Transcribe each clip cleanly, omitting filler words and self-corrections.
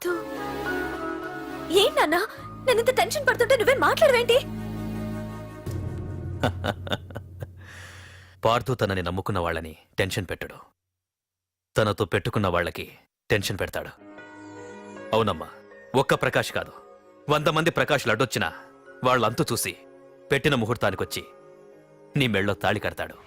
పార్థు ఏంటన్నా నేనింత టెన్షన్ పడుతుంటే నువ్వే మాట్లాడవేంటి? పార్థు తనని నమ్ముకున్న వాళ్ళని టెన్షన్ పెట్టడు, తనతో పెట్టుకున్న వాళ్ళకి టెన్షన్ పెడతాడు. అవునమ్మా, ఒక్క ప్రకాష్ కాదు, 100 మంది ప్రకాష్లు అడ్డొచ్చినా వాళ్ళంతు చూసి పెట్టిన ముహూర్తానికొచ్చి నీ మెళ్ళో తాళి కడతాడు.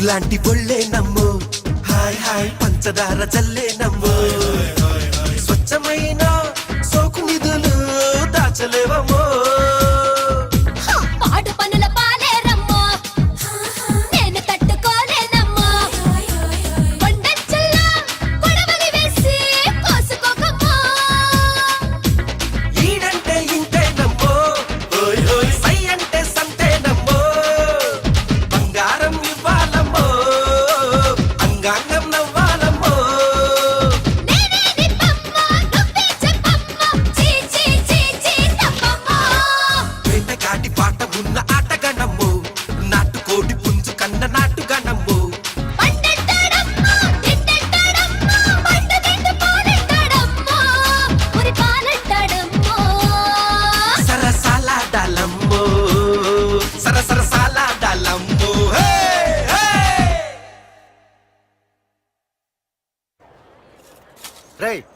లాంటి బొళ్ళే నమ్ము, హాయ్ హాయ్ పంచదార జల్లే నమ్ము, స్వచ్ఛమైన సోకు నిధులు దాచలేవమ్మో.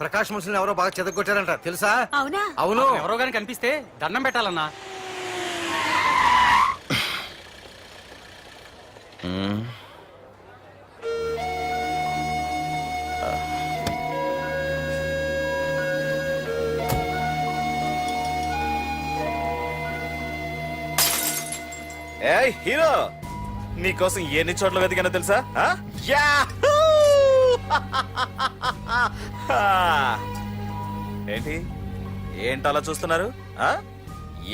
ప్రకాష్ మున్సిని ఎవరో బాగా చెదగొట్టారంట తెలుసా? అవునా? అవును. ఎవరో గాని కనిపిస్తే దండం పెట్టాలన్నా. ఏయ్ హీరో, నీకోసం ఎన్ని చోట్ల వెతికానో తెలుసా? ఏంటి ఏంటలా చూస్తున్నారు?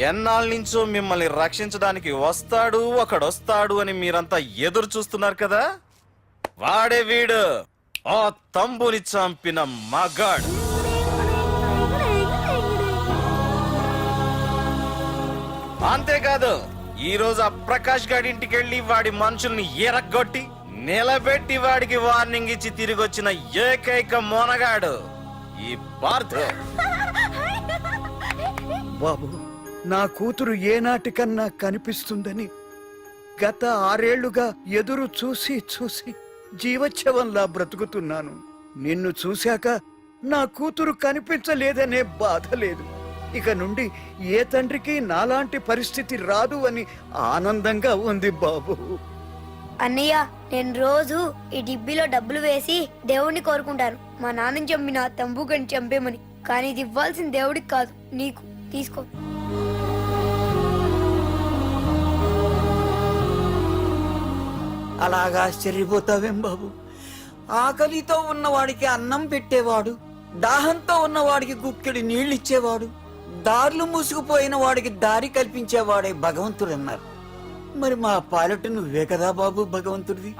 ఎన్నాళ్ళ నుంచో మిమ్మల్ని రక్షించడానికి వస్తాడు ఒకడొస్తాడు అని మీరంతా ఎదురు చూస్తున్నారు కదా, వాడే వీడు, ఆ తంబుని చంపిన మగాడు. అంతేకాదు ఈ రోజు ఆ ప్రకాష్ గారి ఇంటికి వెళ్ళి వాడి మనుషుల్ని ఎరగొట్టి నిలబెట్టి వాడికి వార్నింగ్ ఇచ్చి తిరిగి వచ్చిన ఏకైక మోనగాడు ఈ పార్థు. బాబు, నా కూతురు ఏనాటికన్నా కనిపిస్తుందని గత 6 ఏళ్లుగా ఎదురు చూసి చూసి జీవచ్ఛవంలా బ్రతుకుతున్నాను. నిన్ను చూశాక నా కూతురు కనిపించలేదనే బాధ లేదు. ఇక నుండి ఏ తండ్రికి నాలాంటి పరిస్థితి రాదు అని ఆనందంగా ఉంది బాబు. అన్నయ్య, నేను రోజు ఈ డిబ్బీలో డబ్బులు వేసి దేవుణ్ణి కోరుకుంటాను, మా నాన్నని చంపిన తంబుకని చంపేమని. కానీ ఇది ఇవ్వాల్సిన దేవుడికి కాదు, నీకు. తీసుకో. అలాగా ఆశ్చర్యపోతావేం బాబు? ఆకలితో ఉన్నవాడికి అన్నం పెట్టేవాడు, దాహంతో ఉన్నవాడికి గుక్కెడి నీళ్ళిచ్చేవాడు, దారులు మూసుకుపోయిన వాడికి దారి కల్పించేవాడే భగవంతుడన్నారు. మరి మా పాలెట నువ్వే కదా బాబు భగవంతుడివి.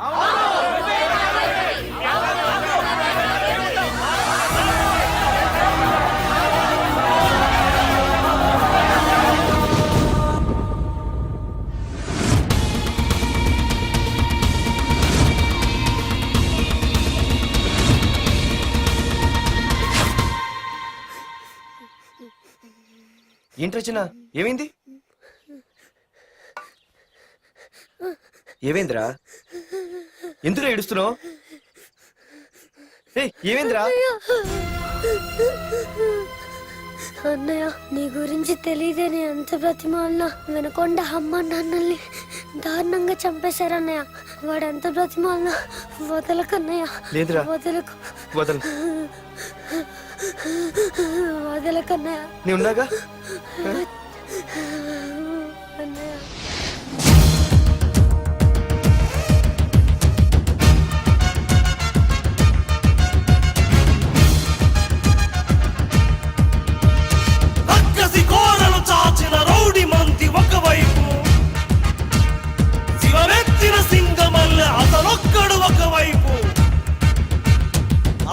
ఏంటి రచన? ఏమైంది? ఏమైందిరా? ఎందుకు ఏడుస్తున్నావు? ఏమైందిరా? అన్నయ్య, నీ గురించి తెలియదని ఎంత బ్రతిమాలినా వినకొండ అమ్మ నాన్నల్ని దారుణంగా చంపేశారన్నయ్య. వాడు ఎంత బ్రతిమాలినా వదలకన్నయ్య. లేదురా, వదలకు. వదలు. వదలకన్నయ్య. నీ ఉన్నాగా? అన్నయ్య, రక్కసి కోరలు చాచిన రౌడి మంది ఒకవైపు, శివమెత్తిన సింగమల్లె అతనొక్కడు ఒకవైపు,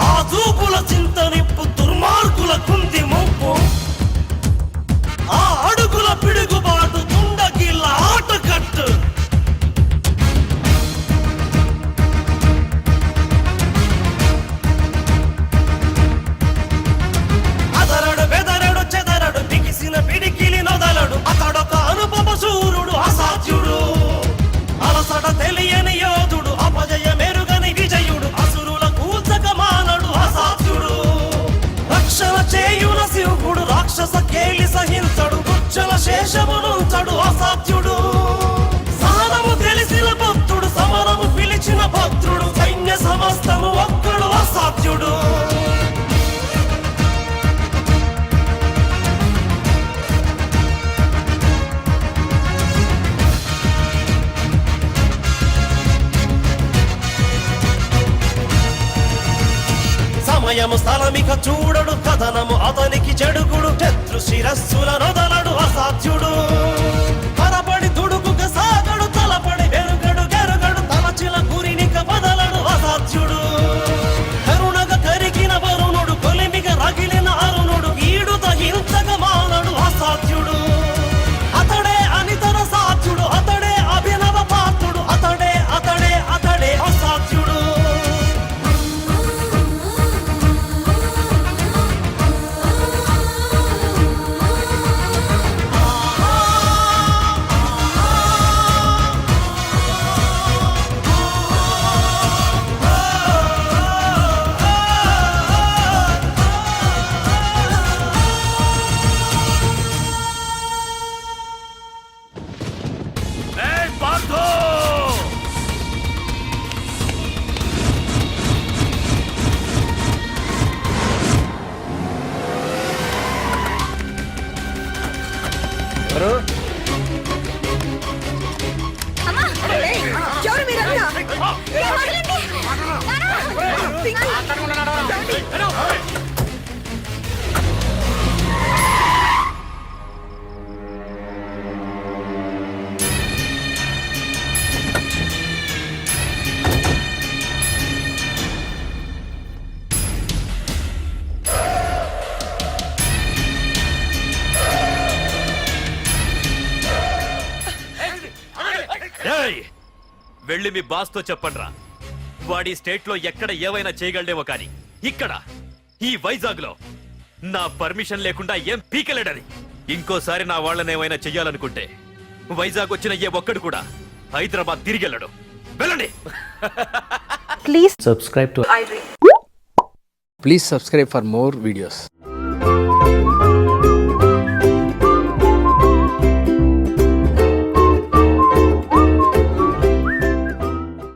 ఆ చూపుల చింత నిప్పు దుర్మార్గుల కుంది ముప్పు, ఆ అడుగుల పిడుగుబాటు తుండగిల్ల ఆటకట్టు. అదరడు బెదరడు చెదరడు బిగిసిన పిడికిలి నొదలడు, అతడొక అనుపమ శూరుడు అసాధ్యుడు, అలసట తెలియని యోధుడు, అపజయ మెరుగని విజయుడు, అసురుల కూల్చక మానడు అసాధ్యుడు, రక్షణ చేయున శివుడు, రాక్షస కేలి సహించడు, గుచ్చల శేషమునుంచడు అసాధ్యుడు, సహనము తెలిసిన భక్తుడు, సమరము పిలిచిన భద్రుడు, సైన్య సమస్తము ఒక్కడు అసాధ్యుడు. సమయము స్థలమిక చూడడు, కథనము అతనికి చెడుగుడు, శత్రు శిరస్సుల నొదలడు అసాధ్యుడు, పరపడి తుడుకుక సాగడు, తలపడి వెరుగడు గెరుగడు, తలచిన గురినిక బదలడు అసాధ్యుడు, కరుణగ కరిగిన వరుణుడు, కొలిమిగ రగిలిన అరుణుడు, ఈడు తగించక మానడు అసాధ్యుడు, అతడే అనితర సాధ్యుడు, అతడే అభినవ పాత్రుడు, అతడే అతడే అతడే అసాధ్యుడు. అమ్మా! ఎవరు మీరంతా? వదలండి! రేయ్, వెళ్ళి మీ బాస్తో చెప్పండ్రా. వాడి స్టేట్లో ఎక్కడ ఏవైనా చేయగలడేమో కానీ ఇక్కడ ఈ వైజాగ్ లో నా పర్మిషన్ లేకుండా ఏం పీకలేడని. ఇంకోసారి నా వాళ్ళనేమైనా చెయ్యాలనుకుంటే వైజాగ్ వచ్చిన ఏ ఒక్కడు కూడా హైదరాబాద్ తిరిగెళ్ళడు. వెళ్ళండి. Please subscribe for more videos.